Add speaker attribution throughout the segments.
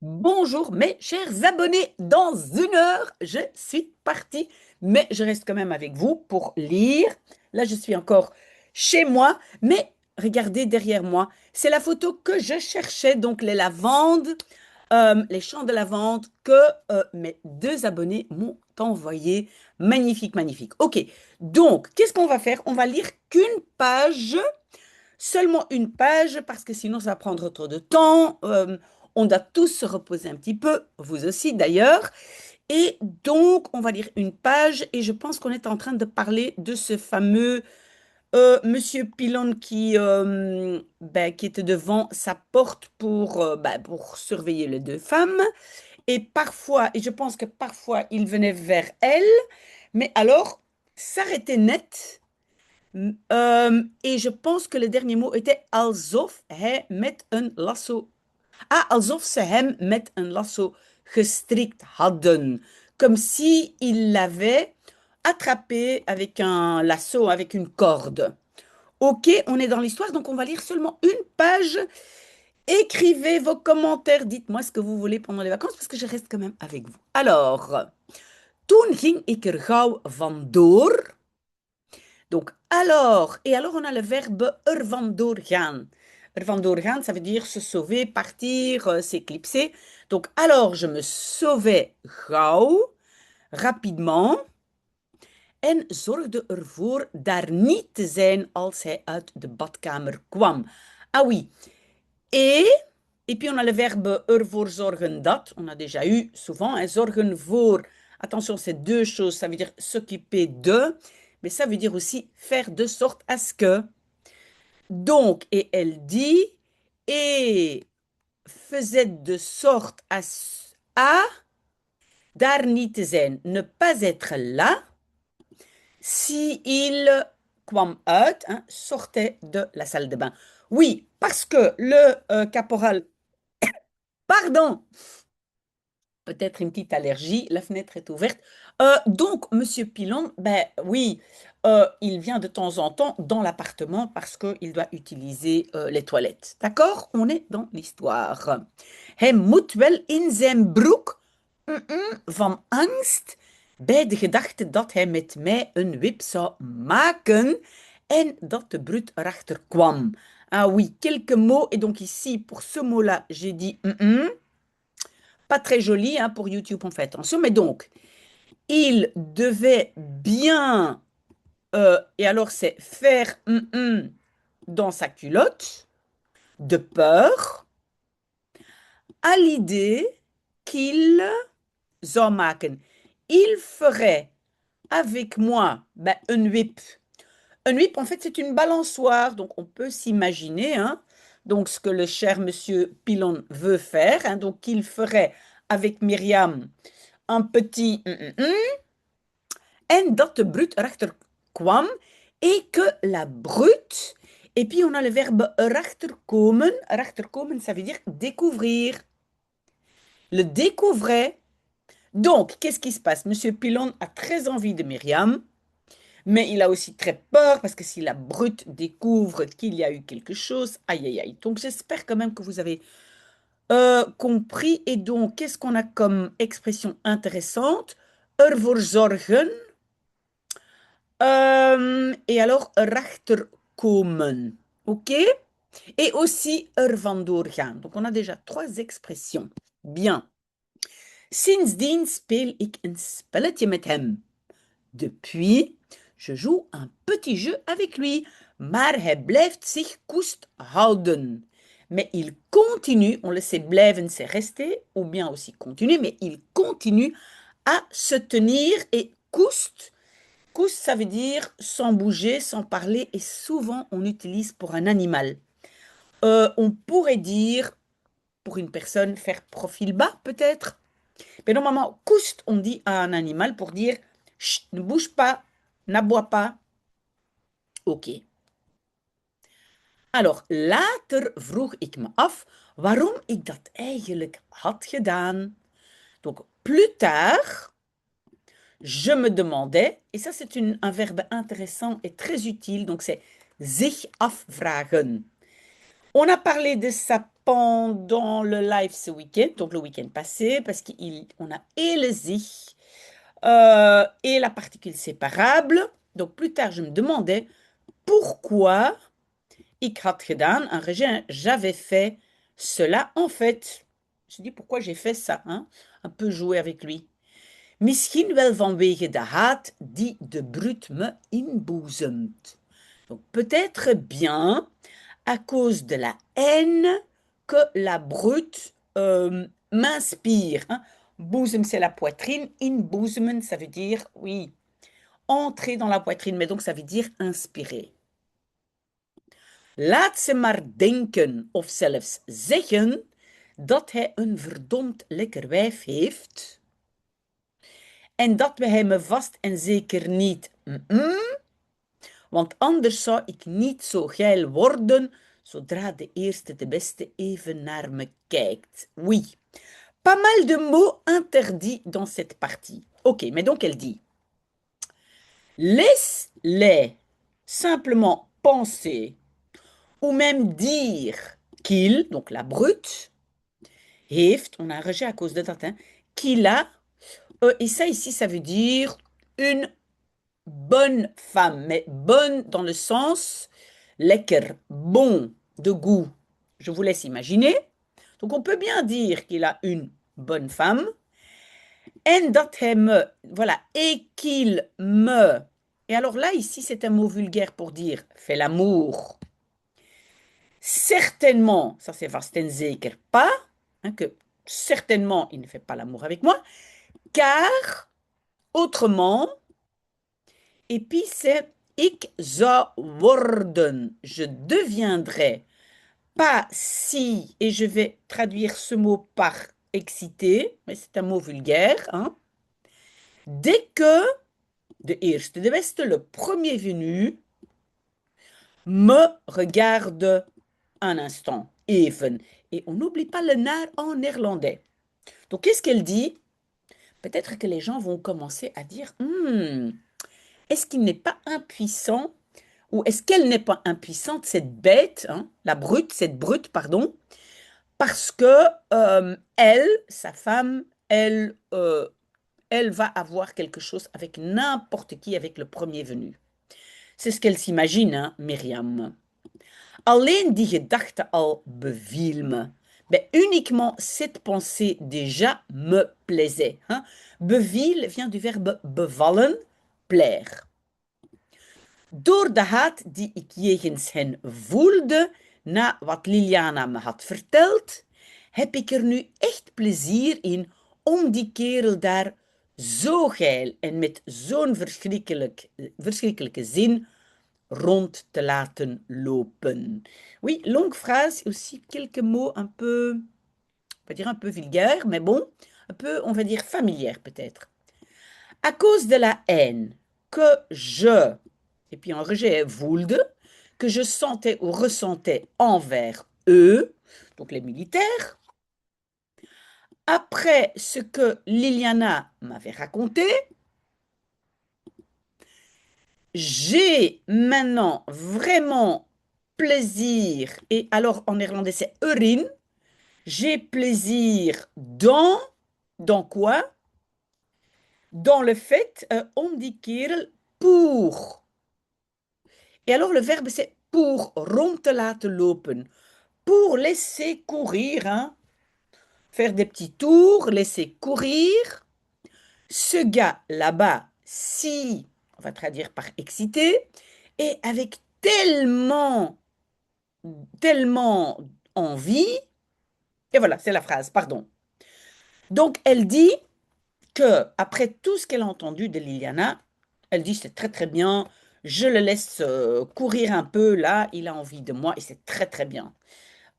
Speaker 1: Bonjour mes chers abonnés, dans une heure, je suis partie, mais je reste quand même avec vous pour lire. Là, je suis encore chez moi, mais regardez derrière moi, c'est la photo que je cherchais, donc les lavandes, les champs de lavande que mes deux abonnés m'ont envoyé. Magnifique, magnifique. Ok, donc, qu'est-ce qu'on va faire? On va lire qu'une page. Seulement une page, parce que sinon ça va prendre trop de temps. On doit tous se reposer un petit peu, vous aussi d'ailleurs. Et donc, on va lire une page et je pense qu'on est en train de parler de ce fameux Monsieur Pilon qui était devant sa porte pour surveiller les deux femmes. Et parfois, et je pense que parfois, il venait vers elle, mais alors, s'arrêtait net. Et je pense que le dernier mot était alsof hij met een lasso. Ah, alsof ze hem met een lasso gestrikt hadden. Comme si il l'avait attrapé avec un lasso, avec une corde. Ok, on est dans l'histoire, donc on va lire seulement une page. Écrivez vos commentaires, dites-moi ce que vous voulez pendant les vacances, parce que je reste quand même avec vous. Alors, toen ging ik er gauw vandoor. Donc, alors, et alors on a le verbe er vandoor gaan. Er vandoor gaan, ça veut dire se sauver, partir, s'éclipser. Donc, alors je me sauvais gauw, rapidement, en zorgde ervoor daar niet te zijn als hij uit de badkamer kwam. Ah oui, et puis on a le verbe ervoor zorgen dat, on a déjà eu souvent, hein, zorgen voor. Attention, c'est deux choses, ça veut dire s'occuper de, mais ça veut dire aussi faire de sorte à ce que. Donc, et elle dit, et faisait de sorte à daar niet te zijn, ne pas être là, si il kwam uit, hein, sortait de la salle de bain. Oui, parce que le caporal, pardon, peut-être une petite allergie, la fenêtre est ouverte. Donc, Monsieur Pilon, ben oui, il vient de temps en temps dans l'appartement parce qu'il doit utiliser les toilettes. D'accord? On est dans l'histoire. Hij moet wel in zijn broek van angst bij de gedachte dat hij met mij een wip zou maken en dat de brute erachter kwam. Ah oui, quelques mots. Et donc ici, pour ce mot-là, j'ai dit pas très joli hein, pour YouTube, on fait attention. Mais donc, il devait bien, et alors c'est faire dans sa culotte, de peur, à l'idée qu'il zou maken. Il ferait avec moi un whip. Un whip, en fait, c'est une balançoire, donc on peut s'imaginer, hein, donc ce que le cher monsieur Pilon veut faire, hein, donc il ferait avec Myriam un petit en dat de brute erachter kwam et que la brute, et puis on a le verbe erachter komen. Erachter komen, ça veut dire découvrir. Le découvrait. Donc, qu'est-ce qui se passe? Monsieur Pilon a très envie de Myriam, mais il a aussi très peur parce que si la brute découvre qu'il y a eu quelque chose, aïe aïe aïe. Donc, j'espère quand même que vous avez compris. Et donc, qu'est-ce qu'on a comme expression intéressante? Ervoor zorgen. Et alors, erachter komen. OK? Et aussi, er vandoor gaan. Donc, on a déjà trois expressions. Bien. Sindsdien speel ik een spelletje met hem. Depuis, je joue un petit jeu avec lui. Maar hij blijft zich koest houden. Mais il continue, on le sait, blijven c'est rester, ou bien aussi continuer, mais il continue à se tenir et koest. Koest, ça veut dire sans bouger, sans parler, et souvent on utilise pour un animal. On pourrait dire pour une personne faire profil bas, peut-être. Mais normalement, koest, on dit à un animal pour dire chut, ne bouge pas, n'aboie pas. Ok. Alors, later vroeg ik me af waarom ik dat eigenlijk had gedaan. Donc, plus tard, je me demandais, et ça c'est un verbe intéressant et très utile, donc c'est zich afvragen. On a parlé de sa pendant le live ce week-end, donc le week-end passé, parce qu'on a et le zich et la particule séparable. Donc plus tard, je me demandais pourquoi ik had gedaan, j'avais fait cela en fait. Je me suis dit pourquoi j'ai fait ça, hein? Un peu jouer avec lui. Misschien wel vanwege de haat die de brute me inboezemt. Donc peut-être bien à cause de la haine que la brute m'inspire, hein. Boezem, c'est la poitrine. Inboezemen, ça veut dire, oui, entrer dans la poitrine, mais donc ça veut dire inspirer. Laat ze maar denken of zelfs zeggen dat hij een verdomd lekker wijf heeft en dat we hem vast en zeker niet, want anders zou ik niet zo geil worden zodra de eerste de beste even naar me kijkt. Oui, pas mal de mots interdits dans cette partie. Ok, mais donc elle dit, laisse-les simplement penser ou même dire qu'il, donc la brute, heeft, on a un rejet à cause de dat, hein, qu'il a, et ça ici, ça veut dire une bonne femme, mais bonne dans le sens lekker, bon, de goût. Je vous laisse imaginer. Donc on peut bien dire qu'il a une bonne femme. En dat hij me, voilà, et qu'il me. Et alors là, ici, c'est un mot vulgaire pour dire fait l'amour. Certainement, ça c'est vast en zeker pas, hein, que certainement il ne fait pas l'amour avec moi, car autrement, et puis c'est ik zou worden, je deviendrai, pas si, et je vais traduire ce mot par excité, mais c'est un mot vulgaire, hein. Dès que de eerste de beste, le premier venu, me regarde un instant, even. Et on n'oublie pas le naar en néerlandais. Donc, qu'est-ce qu'elle dit? Peut-être que les gens vont commencer à dire, est-ce qu'il n'est pas impuissant ou est-ce qu'elle n'est pas impuissante, cette bête, hein, cette brute, pardon, parce que elle, sa femme, elle va avoir quelque chose avec n'importe qui, avec le premier venu. C'est ce qu'elle s'imagine, hein, Myriam. Alleen die gedachte al beviel me. Ben, uniquement cette pensée déjà me plaisait, hein. Beviel vient du verbe bevallen, plaire. Door de haat die ik jegens hen voelde, na wat Liliana me had verteld, heb ik er nu echt plezier in om die kerel daar zo geil en met zo'n verschrikkelijke zin rond te laten lopen. Oui, longue phrase, aussi quelques mots un peu, on va dire un peu vulgaires, mais bon, un peu, on va dire familières peut-être. À cause de la haine que je, et puis en rejet voulde, que je sentais ou ressentais envers eux, donc les militaires, après ce que Liliana m'avait raconté, j'ai maintenant vraiment plaisir, et alors en néerlandais c'est erin, j'ai plaisir dans quoi? Dans le fait, on dit kerel pour. Et alors le verbe c'est pour, rond te laten lopen, pour laisser courir, hein, faire des petits tours, laisser courir. Ce gars là-bas, si, on va traduire par excité, et avec tellement envie, et voilà, c'est la phrase, pardon. Donc elle dit que après tout ce qu'elle a entendu de Liliana, elle dit c'est très très bien, je le laisse courir un peu là, il a envie de moi et c'est très très bien.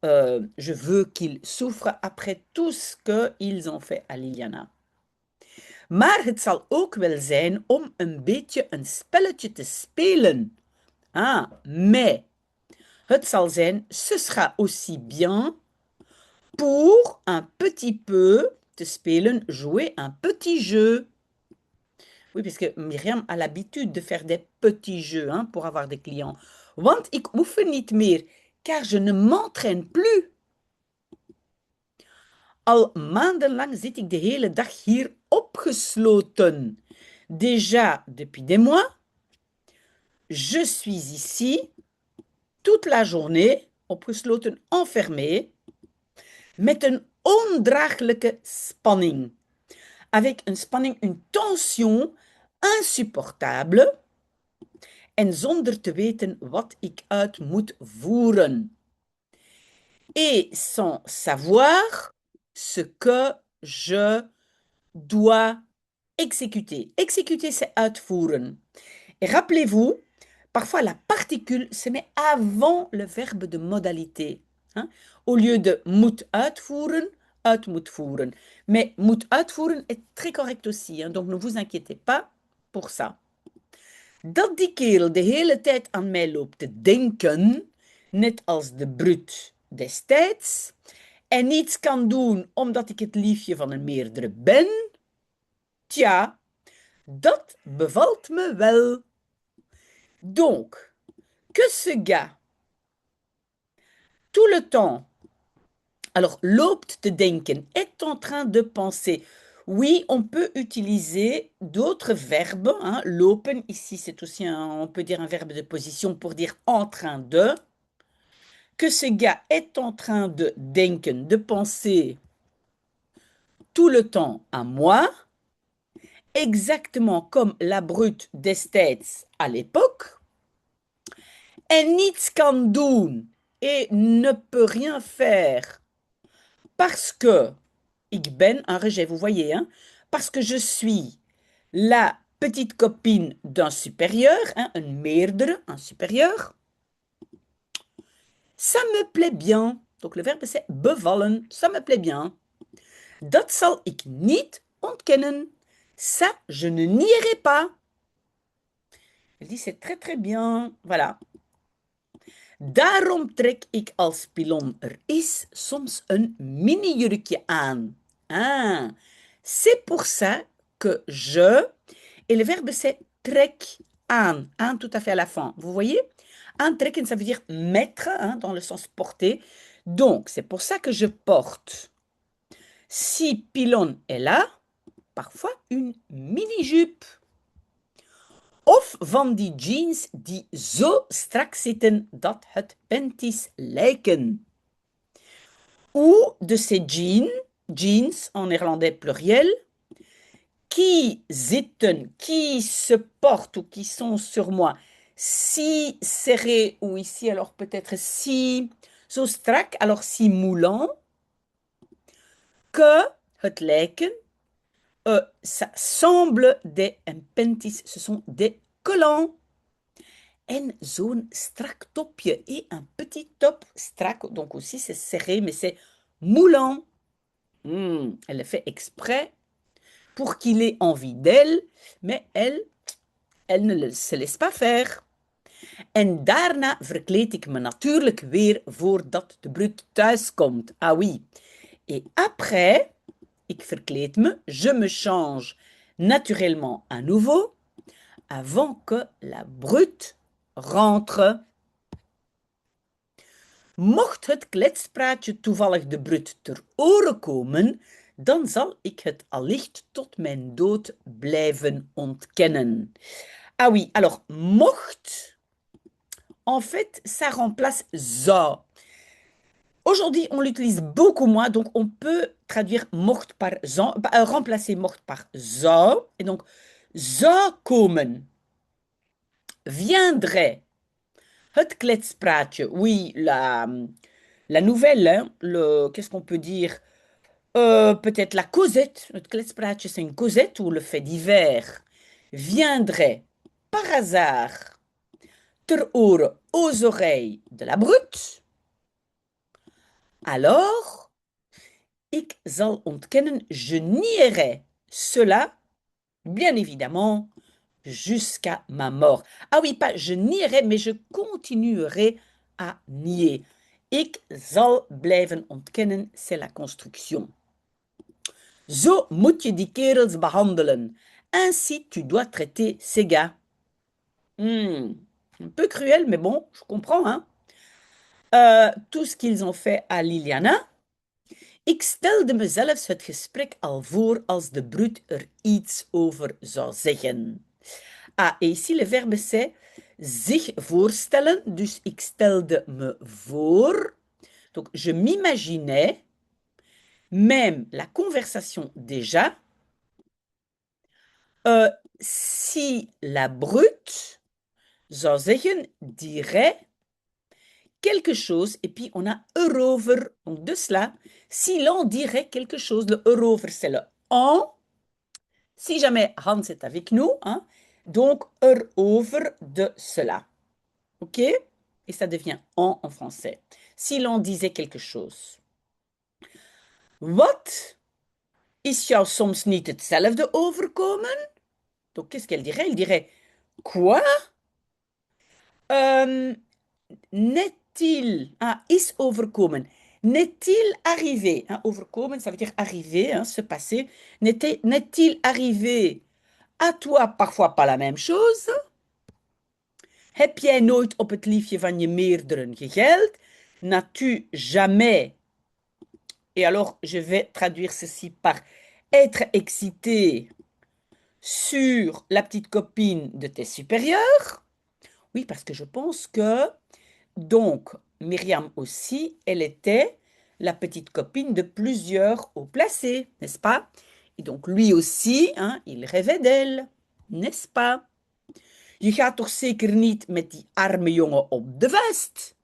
Speaker 1: Je veux qu'il souffre après tout ce qu'ils ont fait à Liliana. Maar het zal ook wel zijn om een beetje een spelletje te spelen. Ah, mais het zal zijn, ce sera aussi bien pour un petit peu te spelen, jouer un petit jeu. Oui, parce que Myriam a l'habitude de faire des petits jeux, hein, pour avoir des clients. Want ik oefen niet meer, car je ne m'entraîne plus. Al maandenlang zit ik de hele dag hier opgesloten. Déjà depuis des mois, je suis ici toute la journée, opgesloten, enfermé, met een ondraaglijke spanning. Avec une spanning, une tension insupportable en zonder te weten wat ik uit moet voeren. Et sans savoir ce que je dois exécuter. Exécuter, c'est uitvoeren. Et rappelez-vous, parfois la particule se met avant le verbe de modalité. Hein? Au lieu de moet uitvoeren, uit moet voeren. Mais moet uitvoeren est très correct aussi, hein? Donc ne vous inquiétez pas pour ça. Dat die kerel de hele tijd aan mij loopt te denken, net als de brut destijds, en niets kan doen omdat ik het liefje van een meerdere ben, tja, dat bevalt me wel. Donc, que ce gars, tout le temps, alors loopt te denken, est en train de penser. Oui, on peut utiliser d'autres verbes. Hein. Lopen, ici, c'est aussi, on peut dire un verbe de position pour dire en train de. Que ce gars est en train de denken, de penser tout le temps à moi, exactement comme la brute destijds à l'époque, en niets kan doen et ne peut rien faire parce que ik ben un rejet, vous voyez, hein, parce que je suis la petite copine d'un supérieur, hein, un meerdere, un supérieur. Ça me plaît bien. Donc le verbe c'est bevallen, ça me plaît bien. Dat zal ik niet ontkennen. Ça, je ne nierai pas. Elle dit c'est très très bien. Voilà. Daarom trek ik als pilon er is soms een mini-jurkje aan. Ah, c'est pour ça que je... Et le verbe c'est trek aan. Aan tout à fait à la fin. Vous voyez? Aantrekken, ça veut dire mettre, hein, dans le sens porter. Donc, c'est pour ça que je porte. Si pilon est là, parfois une mini-jupe. Of van die jeans die zo strak zitten dat het panties lijken. Ou de ces jeans en néerlandais pluriel, qui zitten, qui se portent ou qui sont sur moi si serrés ou ici alors peut-être si zo strak, alors si moulant, que het lijken, ça semble des panties, ce sont des collants. En zo'n strak topje et un petit top strak, donc aussi c'est serré, mais c'est moulant. Elle le fait exprès pour qu'il ait envie d'elle, mais elle ne se laisse pas faire. En daarna verkleed ik me natuurlijk weer voordat de brute thuis komt. Ah oui. Et après, ik verkleed me, je me change naturellement à nouveau avant que la brute rentre. Mocht het kletspraatje toevallig de brut ter oren komen, dan zal ik het allicht tot mijn dood blijven ontkennen. Ah oui, alors mocht, en fait, ça remplace zou. Aujourd'hui, on l'utilise beaucoup moins, donc on peut traduire mocht par zou, remplacer mocht par zou. Et donc, zou komen, viendrait, het kletspraatje, oui, la nouvelle, hein, qu'est-ce qu'on peut dire? Peut-être la causette, het kletspraatje c'est une causette ou le fait divers, viendrait par hasard ter oren, aux oreilles de la brute. Alors, ik zal ontkennen, je nierai cela, bien évidemment, jusqu'à ma mort. Ah oui, pas je nierai, mais je continuerai à nier. Ik zal blijven ontkennen, c'est la construction. Zo moet je die kerels behandelen. Ainsi, tu dois traiter ces gars. Un peu cruel, mais bon, je comprends, hein. Tout ce qu'ils ont fait à Liliana. Ik stelde mezelf het gesprek al voor als de brute er iets over zou zeggen. Ah, et ici le verbe c'est zich voorstellen. Dus ik stelde me voor. Donc je m'imaginais, même la conversation déjà, si la brute zou zeggen, dirait quelque chose, et puis on a erover, donc de cela, si l'on dirait quelque chose, le erover c'est le en, si jamais Hans est avec nous, hein, donc erover de cela, ok? Et ça devient en français, si l'on disait quelque chose. Wat is jou soms niet hetzelfde overkomen? Donc qu'est-ce qu'elle dirait? Elle dirait, quoi? N'est-il, ah, is overkomen. N'est-il arrivé, hein, overkomen, ça veut dire arriver, hein, se passer. N'est-il arrivé à toi parfois pas la même chose? Heb jij nooit op het liefje van je meerderen gegeld? N'as-tu jamais, et alors je vais traduire ceci par être excité sur la petite copine de tes supérieurs? Oui, parce que je pense que donc, Myriam aussi, elle était la petite copine de plusieurs hauts placés, n'est-ce pas? Et donc, lui aussi, hein, il rêvait d'elle, n'est-ce pas? Je gaat toch zeker niet met die arme jongen op de vest?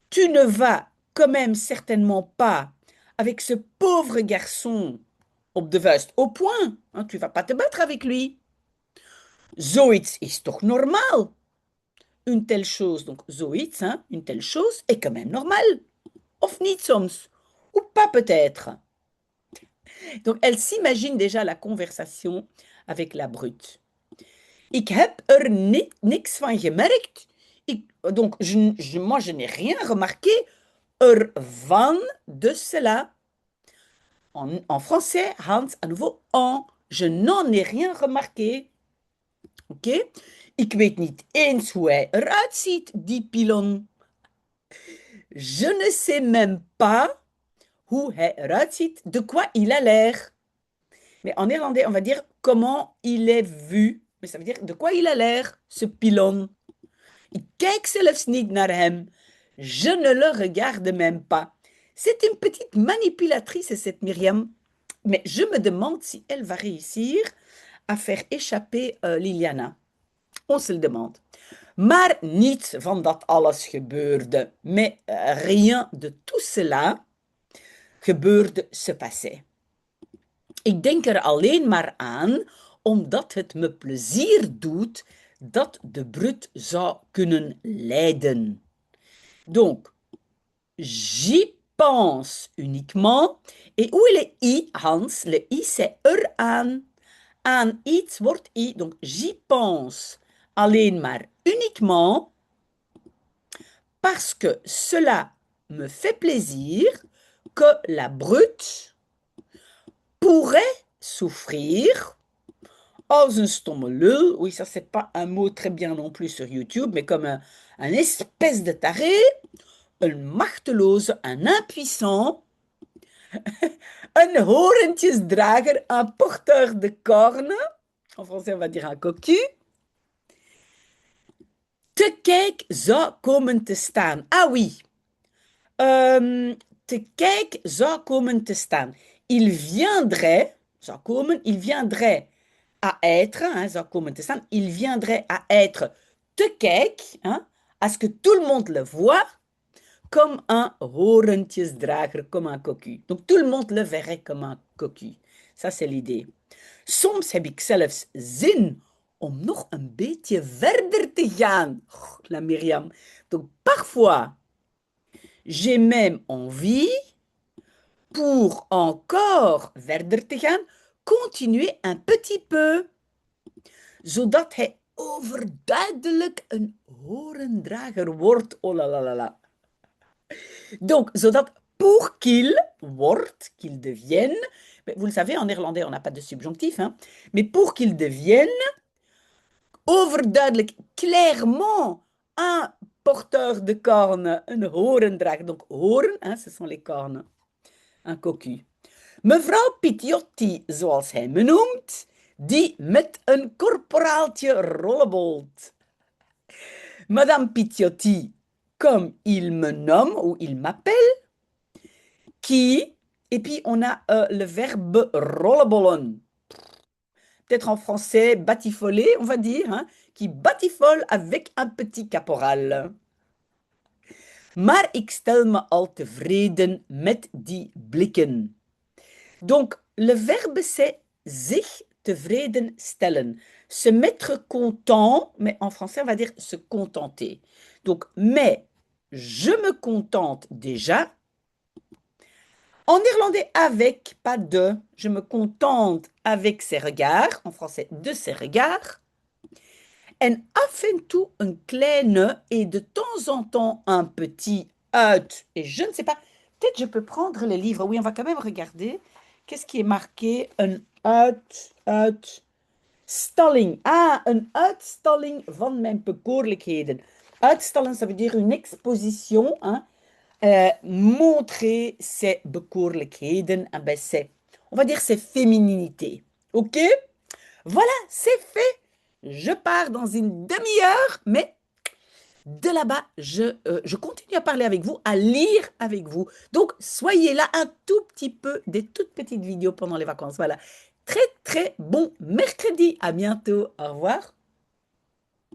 Speaker 1: Tu ne vas quand même certainement pas avec ce pauvre garçon op de vuist au point. Hein, tu vas pas te battre avec lui. Zoiets is toch normaal? Une telle chose, donc zoiets, hein, une telle chose est quand même normale. Of niet soms, ou pas peut-être. Donc elle s'imagine déjà la conversation avec la brute. Ik heb er niks van gemerkt. Donc moi je n'ai rien remarqué ervan de cela. En français, Hans à nouveau en. Je n'en ai rien remarqué. Ok? Ik weet niet eens hoe hij eruit ziet, die pilon. Je ne sais même pas hoe hij eruit ziet, de quoi il a l'air. Mais en néerlandais, on va dire comment il est vu. Mais ça veut dire de quoi il a l'air, ce pilon. Ik kijk zelfs niet naar hem. Je ne le regarde même pas. C'est une petite manipulatrice, cette Myriam. Mais je me demande si elle va réussir à faire échapper Liliana. On se le demande. Maar niets van dat alles gebeurde. Mais rien de tout cela gebeurde, se passait. Ik denk er alleen maar aan omdat het me plezier doet dat de brute zou kunnen lijden. Donc, j'y pense uniquement. Et où est le i, Hans? Le i, c'est aan. Aan iets wordt i. Donc, j'y pense alleen maar uniquement parce que cela me fait plaisir que la brute pourrait souffrir als een stomme lul. Oui, ça, c'est pas un mot très bien non plus sur YouTube, mais comme un espèce de taré, een machteloze, un impuissant, un horentjesdrager, un porteur de cornes, en français on va dire un cocu, te kijk zou komen te staan. Ah oui, te kijk zou komen te staan. Il viendrait, zou komen, il viendrait à être, hein, zou komen te staan, il viendrait à être te kijk, hein, à ce que tout le monde le voit, comme un horentjesdrager, comme un cocu. Donc tout le monde le verrait comme un cocu. Ça, c'est l'idée. Soms heb ik zelfs zin om nog een beetje verder te gaan. Oh, la Myriam. Donc parfois, j'ai même envie, pour encore verder te gaan, continuer un petit peu. Zodat hij overduidelijk een horendrager wordt. Oh la la la la. Donc, zodat pour qu'il wordt, qu'il devienne, vous le savez, en néerlandais, on n'a pas de subjonctif, hein, mais pour qu'il devienne overduidelijk, clairement, un porteur de cornes, un horendrager. Donc, horen, hein, ce sont les cornes. een cocu. Mevrouw Pidgiotti, zoals hij me noemt, die met een korporaaltje rollebolt. Madame Pidgiotti, comme il me nomme ou il m'appelle, qui, et puis on a le verbe rollebollen. Peut-être en français batifoler, on va dire, hein, qui batifole avec un petit caporal. Maar ik stel me al tevreden met die blikken. Donc, le verbe, c'est zich tevreden stellen. Se mettre content, mais en français, on va dire se contenter. Donc, mais je me contente déjà. En néerlandais, avec, pas de. Je me contente avec ses regards. En français, de ses regards. En af en toe een kleine et de temps en temps un petit uit. Et je ne sais pas, peut-être je peux prendre le livre. Oui, on va quand même regarder. Qu'est-ce qui est marqué? Een uit, stalling. Ah, een uitstalling van mijn bekoorlijkheden. Uitstallen, ça veut dire une exposition. Hein? Montrer ses bekoorlijkheden. Ah ben c'est, on va dire ses fémininités. OK? Voilà, c'est fait. Je pars dans une demi-heure, mais de là-bas, je continue à parler avec vous, à lire avec vous. Donc, soyez là un tout petit peu, des toutes petites vidéos pendant les vacances. Voilà. Très, très bon mercredi. À bientôt. Au revoir.